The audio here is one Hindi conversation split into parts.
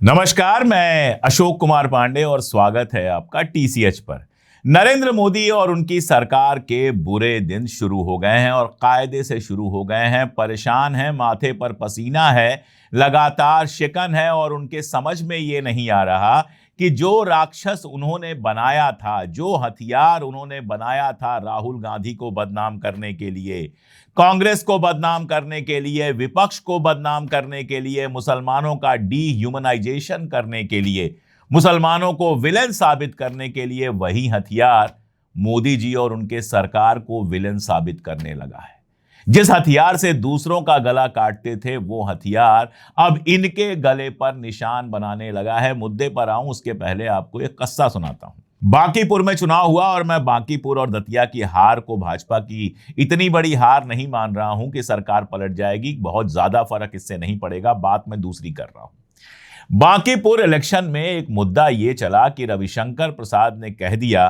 नमस्कार, मैं अशोक कुमार पांडे और स्वागत है आपका टीसीएच पर। नरेंद्र मोदी और उनकी सरकार के बुरे दिन शुरू हो गए हैं और कायदे से शुरू हो गए हैं। परेशान हैं, माथे पर पसीना है, लगातार शिकन है और उनके समझ में ये नहीं आ रहा कि जो राक्षस उन्होंने बनाया था, जो हथियार उन्होंने बनाया था राहुल गांधी को बदनाम करने के लिए, कांग्रेस को बदनाम करने के लिए, विपक्ष को बदनाम करने के लिए, मुसलमानों का डीह्यूमनाइजेशन करने के लिए, मुसलमानों को विलेन साबित करने के लिए, वही हथियार मोदी जी और उनके सरकार को विलेन साबित करने लगा है। जिस हथियार से दूसरों का गला काटते थे, वो हथियार अब इनके गले पर निशान बनाने लगा है। मुद्दे पर आऊं उसके पहले आपको एक किस्सा सुनाता हूं। बांकीपुर में चुनाव हुआ और मैं बांकीपुर और दतिया की हार को भाजपा की इतनी बड़ी हार नहीं मान रहा हूं कि सरकार पलट जाएगी। बहुत ज्यादा फर्क इससे नहीं पड़ेगा, बात मैं दूसरी कर रहा हूं। बांकीपुर इलेक्शन में एक मुद्दा यह चला कि रविशंकर प्रसाद ने कह दिया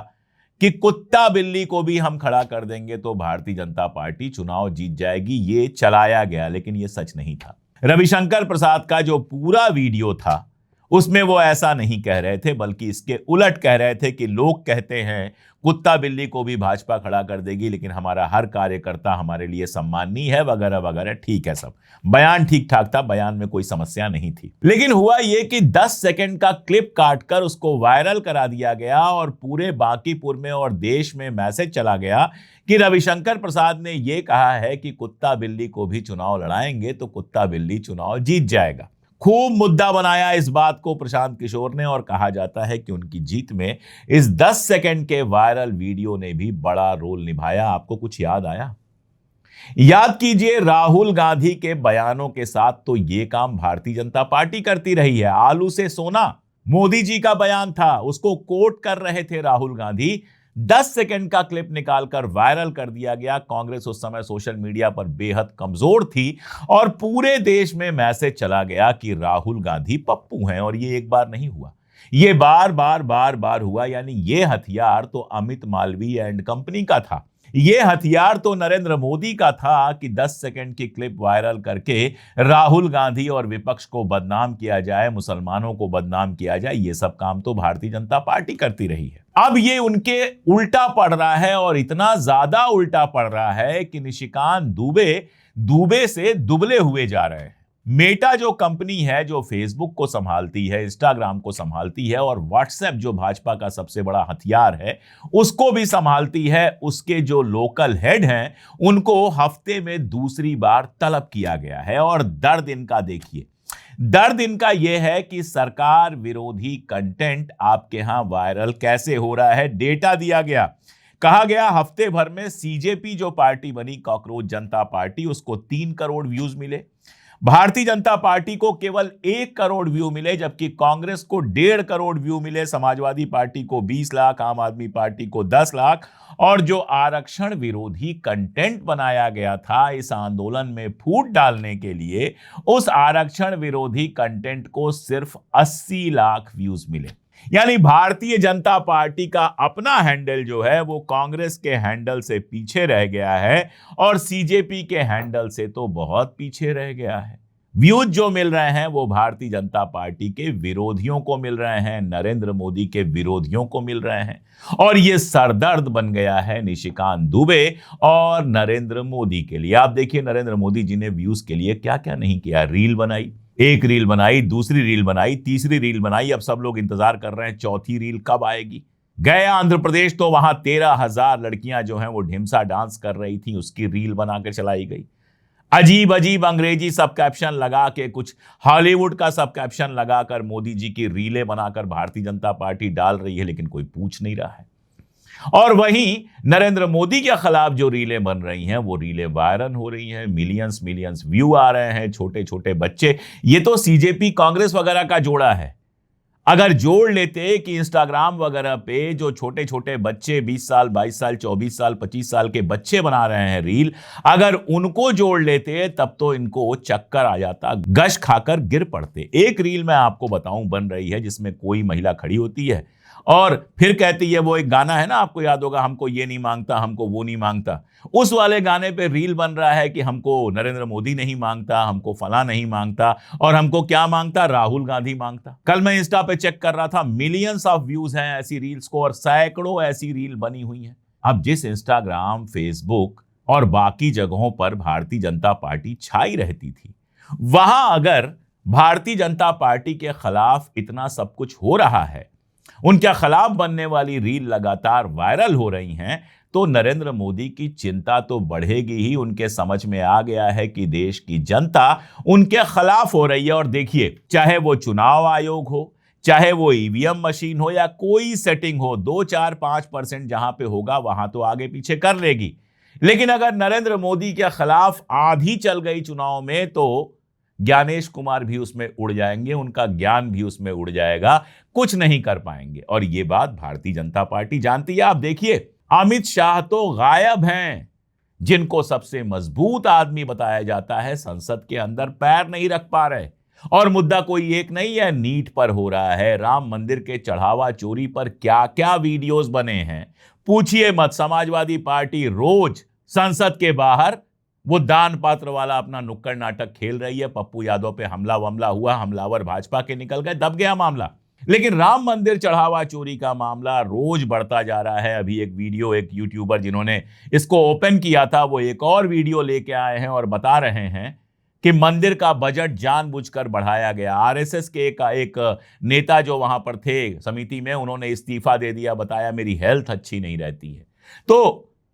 कि कुत्ता बिल्ली को भी हम खड़ा कर देंगे तो भारतीय जनता पार्टी चुनाव जीत जाएगी। ये चलाया गया, लेकिन ये सच नहीं था। रविशंकर प्रसाद का जो पूरा वीडियो था उसमें वो ऐसा नहीं कह रहे थे, बल्कि इसके उलट कह रहे थे कि लोग कहते हैं कुत्ता बिल्ली को भी भाजपा खड़ा कर देगी, लेकिन हमारा हर कार्यकर्ता हमारे लिए सम्माननीय है, वगैरह वगैरह। ठीक है, सब बयान ठीक ठाक था, बयान में कोई समस्या नहीं थी। लेकिन हुआ यह कि 10 सेकंड का क्लिप काटकर उसको वायरल करा दिया गया और पूरे बांकीपुर में और देश में मैसेज चला गया कि रविशंकर प्रसाद ने यह कहा है कि कुत्ता बिल्ली को भी चुनाव लड़ाएंगे तो कुत्ता बिल्ली चुनाव जीत जाएगा। खूब मुद्दा बनाया इस बात को प्रशांत किशोर ने और कहा जाता है कि उनकी जीत में इस 10 सेकंड के वायरल वीडियो ने भी बड़ा रोल निभाया। आपको कुछ याद आया? याद कीजिए, राहुल गांधी के बयानों के साथ तो यह काम भारतीय जनता पार्टी करती रही है। आलू से सोना मोदी जी का बयान था, उसको कोट कर रहे थे राहुल गांधी। 10 सेकंड का क्लिप निकालकर वायरल कर दिया गया। कांग्रेस उस समय सोशल मीडिया पर बेहद कमजोर थी और पूरे देश में मैसेज चला गया कि राहुल गांधी पप्पू हैं। और ये एक बार नहीं हुआ, ये बार बार हुआ। यानी ये हथियार तो अमित मालवीय एंड कंपनी का था, ये हथियार तो नरेंद्र मोदी का था कि 10 सेकंड की क्लिप वायरल करके राहुल गांधी और विपक्ष को बदनाम किया जाए, मुसलमानों को बदनाम किया जाए। ये सब काम तो भारतीय जनता पार्टी करती रही है। अब ये उनके उल्टा पड़ रहा है और इतना ज्यादा उल्टा पड़ रहा है कि निशिकांत दुबे से दुबले हुए जा रहे हैं। मेटा जो कंपनी है, जो फेसबुक को संभालती है, इंस्टाग्राम को संभालती है और व्हाट्सएप जो भाजपा का सबसे बड़ा हथियार है उसको भी संभालती है, उसके जो लोकल हेड हैं उनको हफ्ते में दूसरी बार तलब किया गया है। और दर्द इनका देखिए, दर्द इनका यह है कि सरकार विरोधी कंटेंट आपके यहां वायरल कैसे हो रहा है। डेटा दिया गया, कहा गया हफ्ते भर में सीजेपी जो पार्टी बनी, कॉकरोच जनता पार्टी, उसको 3 करोड़ व्यूज मिले। भारतीय जनता पार्टी को केवल 1 करोड़ व्यू मिले, जबकि कांग्रेस को 1.5 करोड़ व्यू मिले, समाजवादी पार्टी को 20 लाख, आम आदमी पार्टी को 10 लाख। और जो आरक्षण विरोधी कंटेंट बनाया गया था इस आंदोलन में फूट डालने के लिए, उस आरक्षण विरोधी कंटेंट को सिर्फ 80 लाख व्यूज मिले। यानी भारतीय जनता पार्टी का अपना हैंडल जो है वो कांग्रेस के हैंडल से पीछे रह गया है और सीजेपी के हैंडल से तो बहुत पीछे रह गया है। व्यूज जो मिल रहे हैं वो भारतीय जनता पार्टी के विरोधियों को मिल रहे हैं, नरेंद्र मोदी के विरोधियों को मिल रहे हैं। और ये सरदर्द बन गया है निशिकांत दुबे और नरेंद्र मोदी के लिए। आप देखिए, नरेंद्र मोदी जी ने व्यूज के लिए क्या क्या नहीं किया। रील बनाई, एक रील बनाई, दूसरी रील बनाई, तीसरी रील बनाई, अब सब लोग इंतजार कर रहे हैं चौथी रील कब आएगी। गए आंध्र प्रदेश तो वहां 13,000 लड़कियां जो हैं वो ढिमसा डांस कर रही थी, उसकी रील बनाकर चलाई गई। अजीब अजीब अंग्रेजी सब कैप्शन लगा के, कुछ हॉलीवुड का सब कैप्शन लगाकर मोदी जी की रीलें बनाकर भारतीय जनता पार्टी डाल रही है, लेकिन कोई पूछ नहीं रहा है। और वहीं नरेंद्र मोदी के खिलाफ जो रीलें बन रही हैं वो रीलें वायरल हो रही हैं, मिलियंस व्यू आ रहे हैं, छोटे छोटे बच्चे। ये तो सीजेपी कांग्रेस वगैरह का जोड़ा है। अगर जोड़ लेते कि इंस्टाग्राम वगैरह पे जो छोटे छोटे बच्चे 20 साल 22 साल 24 साल 25 साल के बच्चे बना रहे हैं रील, अगर उनको जोड़ लेते तब तो इनको चक्कर आ जाता, गश खाकर गिर पड़ते। एक रील मैं आपको बताऊं बन रही है जिसमें कोई महिला खड़ी होती है और फिर कहती है, वो एक गाना है ना, आपको याद होगा, हमको ये नहीं मांगता हमको वो नहीं मांगता, उस वाले गाने पे रील बन रहा है कि हमको नरेंद्र मोदी नहीं मांगता, हमको फला नहीं मांगता, और हमको क्या मांगता, राहुल गांधी मांगता। कल मैं इंस्टा पे चेक कर रहा था, मिलियंस ऑफ व्यूज हैं ऐसी रील्स को और सैकड़ों ऐसी रील बनी हुई हैं। अब जिस इंस्टाग्राम, फेसबुक और बाकी जगहों पर भारतीय जनता पार्टी छाई रहती थी, वहां अगर भारतीय जनता पार्टी के खिलाफ इतना सब कुछ हो रहा है, उनके खिलाफ बनने वाली रील लगातार वायरल हो रही हैं, तो नरेंद्र मोदी की चिंता तो बढ़ेगी ही। उनके समझ में आ गया है कि देश की जनता उनके खिलाफ हो रही है। और देखिए, चाहे वो चुनाव आयोग हो, चाहे वो ईवीएम मशीन हो या कोई सेटिंग हो, 2, 4, 5% जहां पे होगा वहां तो आगे पीछे कर लेगी। लेकिन अगर नरेंद्र मोदी के खिलाफ आंधी चल गई चुनाव में, तो ज्ञानेश कुमार भी उसमें उड़ जाएंगे, उनका ज्ञान भी उसमें उड़ जाएगा, कुछ नहीं कर पाएंगे। और ये बात भारतीय जनता पार्टी जानती है। आप देखिए, अमित शाह तो गायब हैं, जिनको सबसे मजबूत आदमी बताया जाता है, संसद के अंदर पैर नहीं रख पा रहे। और मुद्दा कोई एक नहीं है, नीट पर हो रहा है, राम मंदिर के चढ़ावा चोरी पर क्या क्या वीडियोस बने हैं, पूछिए मत। समाजवादी पार्टी रोज संसद के बाहर वो दान पात्र वाला अपना नुक्कड़ नाटक खेल रही है। पप्पू यादव पे हमला वमला हुआ, हमलावर भाजपा के निकल गए, दब गया मामला। लेकिन राम मंदिर चढ़ावा चोरी का मामला रोज बढ़ता जा रहा है। अभी एक वीडियो, एक यूट्यूबर जिन्होंने इसको ओपन किया था, वो एक और वीडियो लेके आए हैं और बता रहे हैं कि मंदिर का बजट जानबूझकर बढ़ाया गया। आरएसएस के एक नेता जो वहां पर थे समिति में, उन्होंने इस्तीफा दे दिया, बताया मेरी हेल्थ अच्छी नहीं रहती है। तो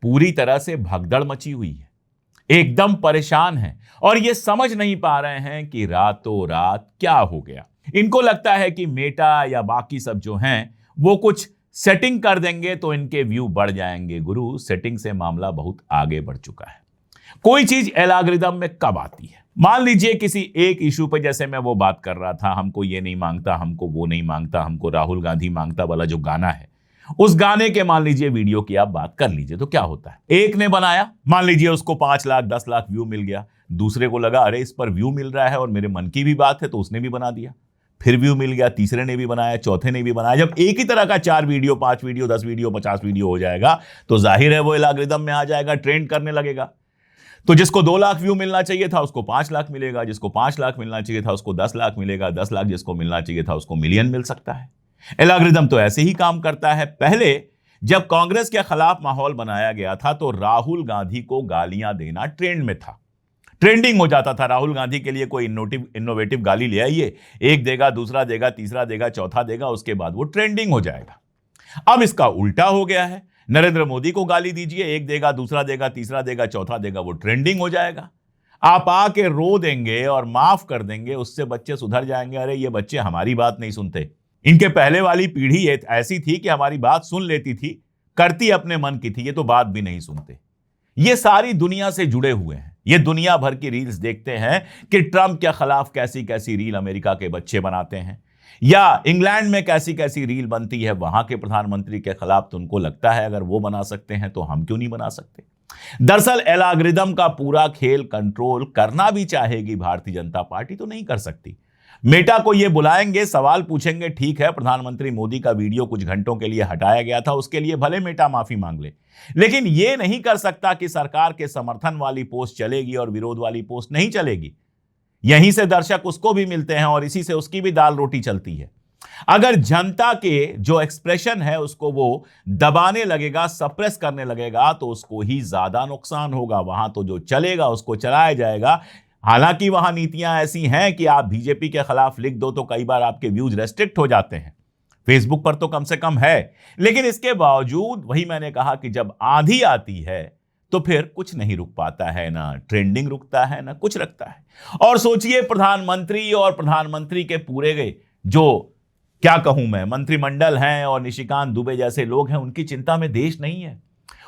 पूरी तरह से भगदड़ मची हुई है, एकदम परेशान हैं और ये समझ नहीं पा रहे हैं कि रातों रात क्या हो गया। इनको लगता है कि मेटा या बाकी सब जो हैं वो कुछ सेटिंग कर देंगे तो इनके व्यू बढ़ जाएंगे। गुरु, सेटिंग से मामला बहुत आगे बढ़ चुका है। कोई चीज एल्गोरिदम में कब आती है? मान लीजिए किसी एक इशू पे, जैसे मैं वो बात कर रहा था, हमको ये नहीं मांगता, हमको वो नहीं मांगता, हमको राहुल गांधी मांगता वाला जो गाना है, उस गाने के मान लीजिए वीडियो की आप बात कर लीजिए, तो क्या होता है? एक ने बनाया, मान लीजिए उसको 5 लाख 10 लाख व्यू मिल गया, दूसरे को लगा अरे इस पर व्यू मिल रहा है और मेरे मन की भी बात है, तो उसने भी बना दिया, फिर व्यू मिल गया, तीसरे ने भी बनाया, चौथे ने भी बनाया। जब एक ही तरह का 4 वीडियो 5 वीडियो 10 वीडियो 50 वीडियो हो जाएगा, तो जाहिर है वो एल्गोरिदम में आ जाएगा, ट्रेंड करने लगेगा। तो जिसको 2 लाख व्यू मिलना चाहिए था उसको 5 लाख मिलेगा, जिसको 5 लाख मिलना चाहिए था उसको 10 लाख मिलेगा, 10 लाख जिसको मिलना चाहिए था उसको मिलियन मिल सकता है। एल्गोरिदम तो ऐसे ही काम करता है। पहले जब कांग्रेस के खिलाफ माहौल बनाया गया था तो राहुल गांधी को गालियां देना ट्रेंड में था, ट्रेंडिंग हो जाता था। राहुल गांधी के लिए कोई इनोवेटिव गाली ले आइए, एक देगा, दूसरा देगा, तीसरा देगा, चौथा देगा, उसके बाद वो ट्रेंडिंग हो जाएगा। अब इसका उल्टा हो गया है, नरेंद्र मोदी को गाली दीजिए, एक देगा, दूसरा देगा, तीसरा देगा, चौथा देगा, वो ट्रेंडिंग हो जाएगा। आप आके रो देंगे और माफ कर देंगे, उससे बच्चे सुधर जाएंगे। अरे ये बच्चे हमारी बात नहीं सुनते। इनके पहले वाली पीढ़ी ऐसी थी कि हमारी बात सुन लेती थी, करती अपने मन की थी, ये तो बात भी नहीं सुनते। ये सारी दुनिया से जुड़े हुए हैं, ये दुनिया भर की रील्स देखते हैं कि ट्रंप के खिलाफ कैसी कैसी रील अमेरिका के बच्चे बनाते हैं, या इंग्लैंड में कैसी कैसी रील बनती है वहां के प्रधानमंत्री के खिलाफ। तो उनको लगता है अगर वो बना सकते हैं तो हम क्यों नहीं बना सकते। दरअसल एल्गोरिदम का पूरा खेल कंट्रोल करना भी चाहेगी भारतीय जनता पार्टी, तो नहीं कर सकती। मेटा को ये बुलाएंगे, सवाल पूछेंगे, ठीक है प्रधानमंत्री मोदी का वीडियो कुछ घंटों के लिए हटाया गया था, उसके लिए भले मेटा माफी मांग ले, लेकिन ये नहीं कर सकता कि सरकार के समर्थन वाली पोस्ट चलेगी और विरोध वाली पोस्ट नहीं चलेगी। यहीं से दर्शक उसको भी मिलते हैं और इसी से उसकी भी दाल रोटी चलती है। अगर जनता के जो एक्सप्रेशन है उसको वो दबाने लगेगा, सप्रेस करने लगेगा, तो उसको ही ज्यादा नुकसान होगा। वहां तो जो चलेगा उसको चलाया जाएगा। हालांकि वहां नीतियां ऐसी हैं कि आप बीजेपी के खिलाफ लिख दो तो कई बार आपके व्यूज रेस्ट्रिक्ट हो जाते हैं, फेसबुक पर तो कम से कम है। लेकिन इसके बावजूद वही मैंने कहा कि जब आंधी आती है तो फिर कुछ नहीं रुक पाता है, ना ट्रेंडिंग रुकता है, ना कुछ रखता है। और सोचिए प्रधानमंत्री और प्रधानमंत्री के पूरे गए जो क्या कहूं मैं मंत्रिमंडल हैं और निशिकांत दुबे जैसे लोग हैं, उनकी चिंता में देश नहीं है।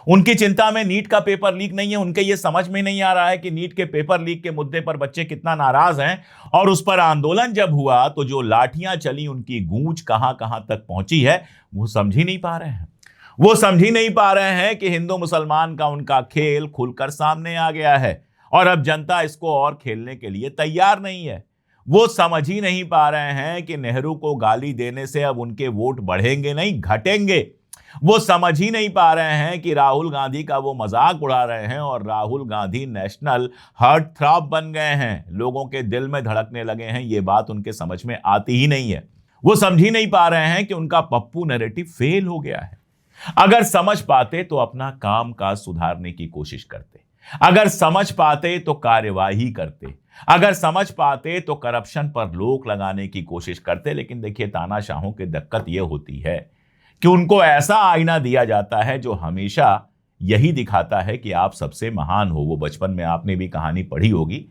उनकी चिंता में नीट का पेपर लीक नहीं है। उनके ये समझ में नहीं आ रहा है कि नीट के पेपर लीक के मुद्दे पर बच्चे कितना नाराज हैं, और उस पर आंदोलन जब हुआ तो जो लाठियां चली, उनकी गूंज कहां कहां तक पहुंची है, वो समझ ही नहीं पा रहे हैं। वो समझ ही नहीं पा रहे हैं कि हिंदू मुसलमान का उनका खेल खुलकर सामने आ गया है और अब जनता इसको और खेलने के लिए तैयार नहीं है। वो समझ ही नहीं पा रहे हैं कि नेहरू को गाली देने से अब उनके वोट बढ़ेंगे नहीं, घटेंगे। वो समझ ही नहीं पा रहे हैं कि राहुल गांधी का वो मजाक उड़ा रहे हैं और Rahul Gandhi national heart throb बन गए हैं, लोगों के दिल में धड़कने लगे हैं। ये बात उनके समझ में आती ही नहीं है। वो समझ ही नहीं पा रहे हैं कि उनका पप्पू नैरेटिव फेल हो गया है। अगर समझ पाते तो अपना काम काज सुधारने की कोशिश करते, अगर समझ पाते तो कार्यवाही करते, अगर समझ पाते तो करप्शन पर रोक लगाने की कोशिश करते। लेकिन देखिए, तानाशाहों की दिक्कत यह होती है कि उनको ऐसा आईना दिया जाता है जो हमेशा यही दिखाता है कि आप सबसे महान हो। वो बचपन में आपने भी कहानी पढ़ी होगी,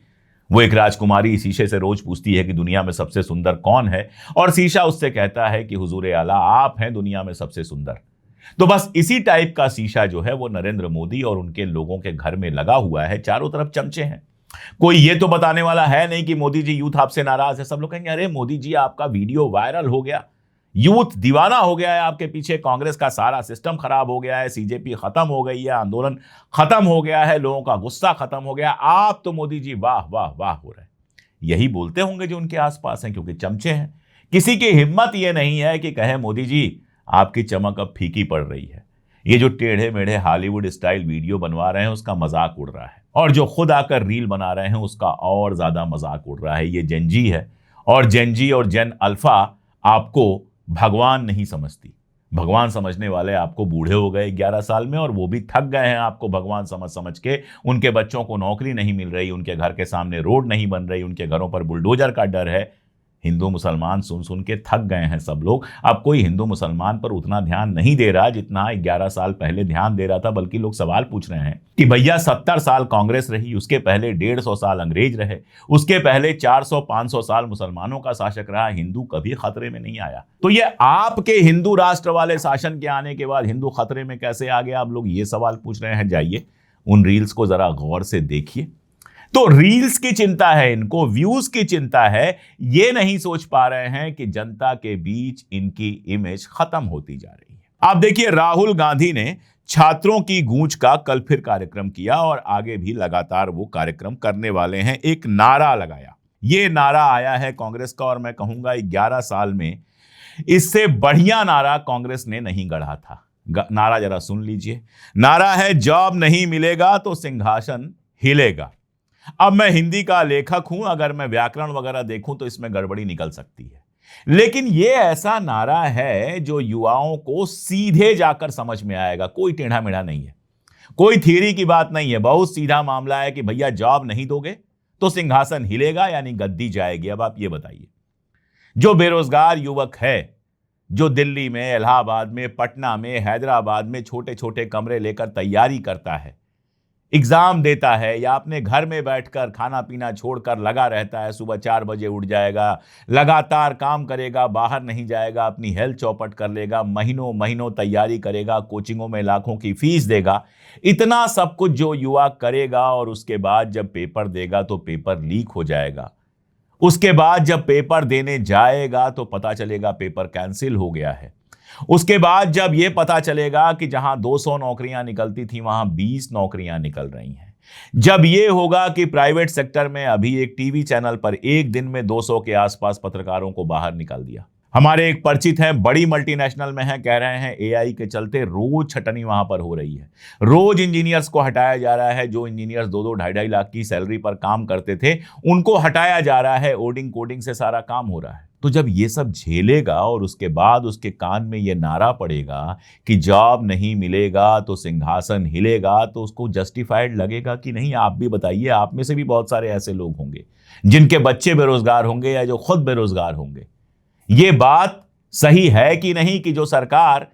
वो एक राजकुमारी शीशे से रोज पूछती है कि दुनिया में सबसे सुंदर कौन है, और शीशा उससे कहता है कि हुजूर आला, आप हैं दुनिया में सबसे सुंदर। तो बस इसी टाइप का शीशा जो है वो नरेंद्र मोदी और उनके लोगों के घर में लगा हुआ है। चारों तरफ चमचे हैं। कोई ये तो बताने वाला है नहीं कि मोदी जी यूथ आपसे नाराज है। सब लोग कहेंगे, अरे मोदी जी आपका वीडियो वायरल हो गया, यूथ दीवाना हो गया है आपके पीछे, कांग्रेस का सारा सिस्टम खराब हो गया है, सीजेपी खत्म हो गई है, आंदोलन खत्म हो गया है, लोगों का गुस्सा खत्म हो गया, आप तो मोदी जी वाह वाह वाह हो रहे हैं। यही बोलते होंगे जो उनके आसपास हैं, क्योंकि चमचे हैं। किसी की हिम्मत यह नहीं है कि कहे मोदी जी आपकी चमक अब फीकी पड़ रही है। ये जो टेढ़े मेढ़े हॉलीवुड स्टाइल वीडियो बनवा रहे हैं उसका मजाक उड़ रहा है, और जो खुद आकर रील बना रहे हैं उसका और ज्यादा मजाक उड़ रहा है। ये जेनजी है, और जेनजी और जेन अल्फा आपको भगवान नहीं समझती। भगवान समझने वाले आपको बूढ़े हो गए 11 साल में, और वो भी थक गए हैं आपको भगवान समझ समझ के। उनके बच्चों को नौकरी नहीं मिल रही, उनके घर के सामने रोड नहीं बन रही, उनके घरों पर बुलडोजर का डर है। हिंदू मुसलमान सुन सुन के थक गए हैं सब लोग। अब कोई हिंदू मुसलमान पर उतना ध्यान नहीं दे रहा जितना 11 साल पहले ध्यान दे रहा था, बल्कि लोग सवाल पूछ रहे हैं कि भैया 70 साल कांग्रेस रही, उसके पहले 150 साल अंग्रेज रहे, उसके पहले 400-500 साल मुसलमानों का शासक रहा, हिंदू कभी खतरे में नहीं आया। तो ये आपके हिंदू राष्ट्र वाले शासन के आने के बाद हिंदू खतरे में कैसे आ गया? आप लोग ये सवाल पूछ रहे हैं। जाइए उन रील्स को जरा गौर से देखिए। तो रील्स की चिंता है इनको, व्यूज की चिंता है। ये नहीं सोच पा रहे हैं कि जनता के बीच इनकी इमेज खत्म होती जा रही है। आप देखिए, राहुल गांधी ने छात्रों की गूंज का कल फिर कार्यक्रम किया, और आगे भी लगातार वो कार्यक्रम करने वाले हैं। एक नारा लगाया, ये नारा आया है कांग्रेस का, और मैं कहूंगा 11 साल में इससे बढ़िया नारा कांग्रेस ने नहीं गढ़ा था। नारा जरा सुन लीजिए। नारा है, जॉब नहीं मिलेगा तो सिंहासन हिलेगा। अब मैं हिंदी का लेखक हूं, अगर मैं व्याकरण वगैरह देखूं तो इसमें गड़बड़ी निकल सकती है, लेकिन यह ऐसा नारा है जो युवाओं को सीधे जाकर समझ में आएगा। कोई टेढ़ा मेढ़ा नहीं है, कोई थियरी की बात नहीं है, बहुत सीधा मामला है कि भैया जॉब नहीं दोगे तो सिंहासन हिलेगा, यानी गद्दी जाएगी। अब आप ये बताइए, जो बेरोजगार युवक है, जो दिल्ली में, इलाहाबाद में, पटना में, हैदराबाद में छोटे छोटे कमरे लेकर तैयारी करता है, एग्जाम देता है, या अपने घर में बैठकर खाना पीना छोड़कर लगा रहता है, सुबह 4 बजे उठ जाएगा, लगातार काम करेगा, बाहर नहीं जाएगा, अपनी हेल्थ चौपट कर लेगा, महीनों महीनों तैयारी करेगा, कोचिंगों में लाखों की फीस देगा, इतना सब कुछ जो युवा करेगा, और उसके बाद जब पेपर देगा तो पेपर लीक हो जाएगा। उसके बाद जब पेपर देने जाएगा तो पता चलेगा पेपर कैंसिल हो गया है। उसके बाद जब यह पता चलेगा कि जहां 200 नौकरियां निकलती थी वहां 20 नौकरियां निकल रही हैं। जब यह होगा कि प्राइवेट सेक्टर में अभी एक टीवी चैनल पर एक दिन में 200 के आसपास पत्रकारों को बाहर निकाल दिया। हमारे एक परिचित हैं, बड़ी मल्टीनेशनल में हैं, कह रहे हैं एआई के चलते रोज छटनी वहां पर हो रही है, रोज इंजीनियर्स को हटाया जा रहा है। जो इंजीनियर्स 2-2 ढाई-ढाई लाख की सैलरी पर काम करते थे उनको हटाया जा रहा है, ओडिंग कोडिंग से सारा काम हो रहा है। तो जब ये सब झेलेगा और उसके बाद उसके कान में ये नारा पड़ेगा कि जॉब नहीं मिलेगा तो सिंहासन हिलेगा, तो उसको जस्टिफाइड लगेगा कि नहीं? आप भी बताइए, आप में से भी बहुत सारे ऐसे लोग होंगे जिनके बच्चे बेरोजगार होंगे या जो खुद बेरोजगार होंगे। ये बात सही है कि नहीं कि जो सरकार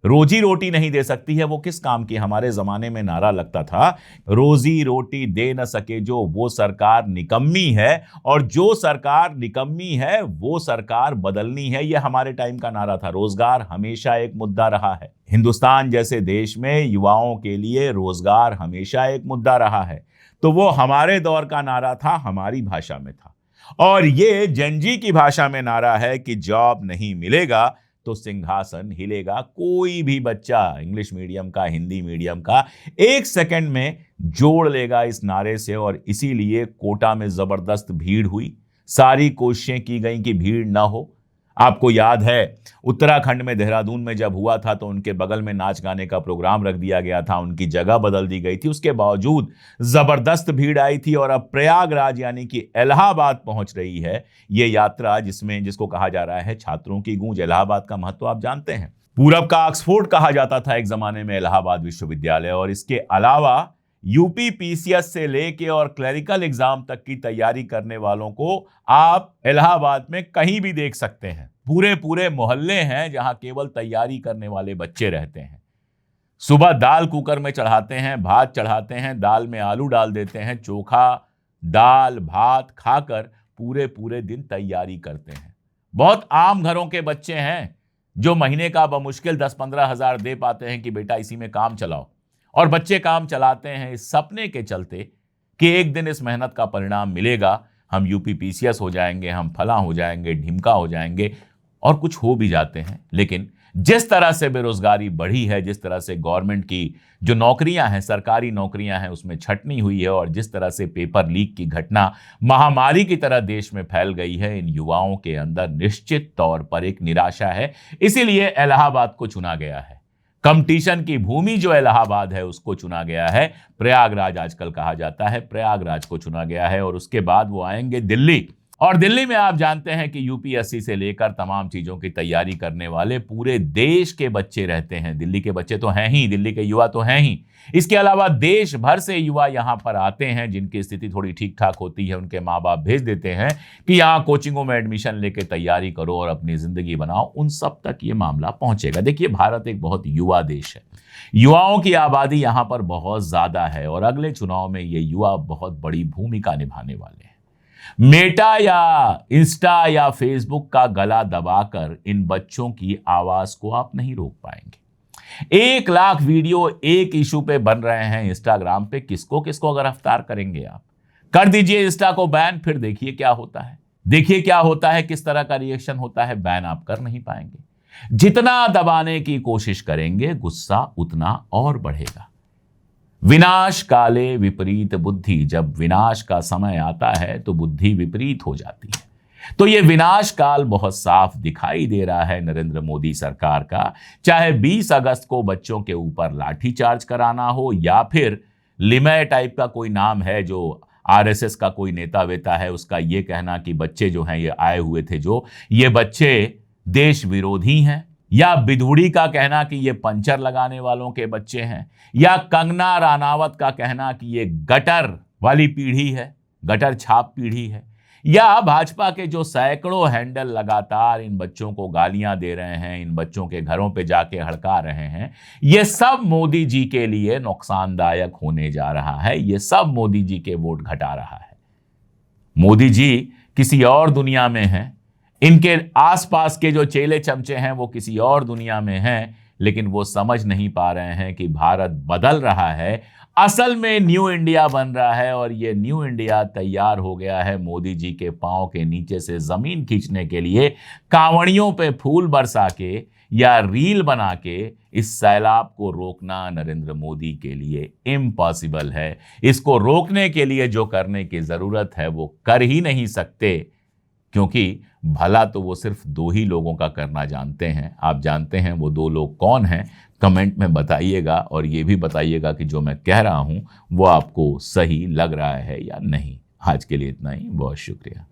रोजी रोटी नहीं दे सकती है वो किस काम की? हमारे जमाने में नारा लगता था, रोजी रोटी दे न सके जो, वो सरकार निकम्मी है, और जो सरकार निकम्मी है वो सरकार बदलनी है। ये हमारे टाइम का नारा था। रोजगार हमेशा एक मुद्दा रहा है। हिंदुस्तान जैसे देश में युवाओं के लिए रोजगार हमेशा एक मुद्दा रहा है, तो वो हमारे दौर का नारा था, हमारी भाषा में था। और ये जेनजी की भाषा में नारा है कि जॉब नहीं मिलेगा तो सिंहासन हिलेगा। कोई भी बच्चा इंग्लिश मीडियम का, हिंदी मीडियम का, 1 सेकंड में जोड़ लेगा इस नारे से। और इसीलिए कोटा में जबरदस्त भीड़ हुई। सारी कोशिशें की गई कि भीड़ ना हो। आपको याद है उत्तराखंड में, देहरादून में जब हुआ था तो उनके बगल में नाच गाने का प्रोग्राम रख दिया गया था, उनकी जगह बदल दी गई थी। उसके बावजूद जबरदस्त भीड़ आई थी। और अब प्रयागराज यानी कि इलाहाबाद पहुंच रही है ये यात्रा, जिसको कहा जा रहा है छात्रों की गूंज। इलाहाबाद का महत्व आप जानते हैं, पूरब का ऑक्सफोर्ड कहा जाता था एक जमाने में इलाहाबाद विश्वविद्यालय। और इसके अलावा यूपी पीसीएस से लेके और क्लरिकल एग्जाम तक की तैयारी करने वालों को आप इलाहाबाद में कहीं भी देख सकते हैं। पूरे पूरे मोहल्ले हैं जहां केवल तैयारी करने वाले बच्चे रहते हैं। सुबह दाल कुकर में चढ़ाते हैं, भात चढ़ाते हैं, दाल में आलू डाल देते हैं, चोखा दाल भात खाकर पूरे पूरे दिन तैयारी करते हैं। बहुत आम घरों के बच्चे हैं जो महीने का बमुश्किल 10-15 हजार दे पाते हैं कि बेटा इसी में काम चलाओ। और बच्चे काम चलाते हैं इस सपने के चलते कि एक दिन इस मेहनत का परिणाम मिलेगा, हम यूपी पीसीएस हो जाएंगे, हम फला हो जाएंगे, ढिमका हो जाएंगे, और कुछ हो भी जाते हैं। लेकिन जिस तरह से बेरोजगारी बढ़ी है, जिस तरह से गवर्नमेंट की जो नौकरियां हैं, सरकारी नौकरियां हैं, उसमें छटनी हुई है, और जिस तरह से पेपर लीक की घटना महामारी की तरह देश में फैल गई है, इन युवाओं के अंदर निश्चित तौर पर एक निराशा है। इसीलिए इलाहाबाद को चुना गया है। कंपटीशन की भूमि जो इलाहाबाद है उसको चुना गया है। प्रयागराज आजकल कहा जाता है, प्रयागराज को चुना गया है। और उसके बाद वो आएंगे दिल्ली। और दिल्ली में आप जानते हैं कि यूपीएससी से लेकर तमाम चीजों की तैयारी करने वाले पूरे देश के बच्चे रहते हैं। दिल्ली के बच्चे तो हैं ही, दिल्ली के युवा तो हैं ही। इसके अलावा देश भर से युवा यहाँ पर आते हैं जिनकी स्थिति थोड़ी ठीक ठाक होती है। उनके माँ बाप भेज देते हैं कि यहाँ कोचिंगों में एडमिशन लेके तैयारी करो और अपनी जिंदगी बनाओ। उन सब तक ये मामला पहुंचेगा। देखिए, भारत एक बहुत युवा देश है। युवाओं की आबादी यहाँ पर बहुत ज्यादा है और अगले चुनाव में ये युवा बहुत बड़ी भूमिका निभाने वाले हैं। मेटा या इंस्टा या फेसबुक का गला दबाकर इन बच्चों की आवाज को आप नहीं रोक पाएंगे। 1 लाख वीडियो एक इशू पे बन रहे हैं इंस्टाग्राम पे, किसको किसको गिरफ्तार करेंगे आप? कर दीजिए इंस्टा को बैन, फिर देखिए क्या होता है। देखिए क्या होता है, किस तरह का रिएक्शन होता है। बैन आप कर नहीं पाएंगे। जितना दबाने की कोशिश करेंगे गुस्सा उतना और बढ़ेगा। विनाश काले विपरीत बुद्धि, जब विनाश का समय आता है तो बुद्धि विपरीत हो जाती है। तो ये विनाश काल बहुत साफ दिखाई दे रहा है नरेंद्र मोदी सरकार का। चाहे 20 अगस्त को बच्चों के ऊपर लाठीचार्ज कराना हो, या फिर लिमय टाइप का कोई नाम है जो आरएसएस का कोई नेता वेता है, उसका ये कहना कि बच्चे जो हैं ये आए हुए थे, जो ये बच्चे देश विरोधी हैं, या बिधुड़ी का कहना कि ये पंचर लगाने वालों के बच्चे हैं, या कंगना रानावत का कहना कि ये गटर वाली पीढ़ी है, गटर छाप पीढ़ी है, या भाजपा के जो सैकड़ों हैंडल लगातार इन बच्चों को गालियां दे रहे हैं, इन बच्चों के घरों पे जाके हड़का रहे हैं, ये सब मोदी जी के लिए नुकसानदायक होने जा रहा है। ये सब मोदी जी के वोट घटा रहा है। मोदी जी किसी और दुनिया में हैं, इनके आसपास के जो चेले चमचे हैं वो किसी और दुनिया में हैं, लेकिन वो समझ नहीं पा रहे हैं कि भारत बदल रहा है। असल में न्यू इंडिया बन रहा है और ये न्यू इंडिया तैयार हो गया है मोदी जी के पांव के नीचे से जमीन खींचने के लिए। कांवड़ियों पे फूल बरसा के या रील बना के इस सैलाब को रोकना नरेंद्र मोदी के लिए इम्पॉसिबल है। इसको रोकने के लिए जो करने की जरूरत है वो कर ही नहीं सकते, क्योंकि भला तो वो सिर्फ 2 ही लोगों का करना जानते हैं। आप जानते हैं वो 2 लोग कौन हैं? कमेंट में बताइएगा और ये भी बताइएगा कि जो मैं कह रहा हूं वो आपको सही लग रहा है या नहीं। आज के लिए इतना ही, बहुत शुक्रिया।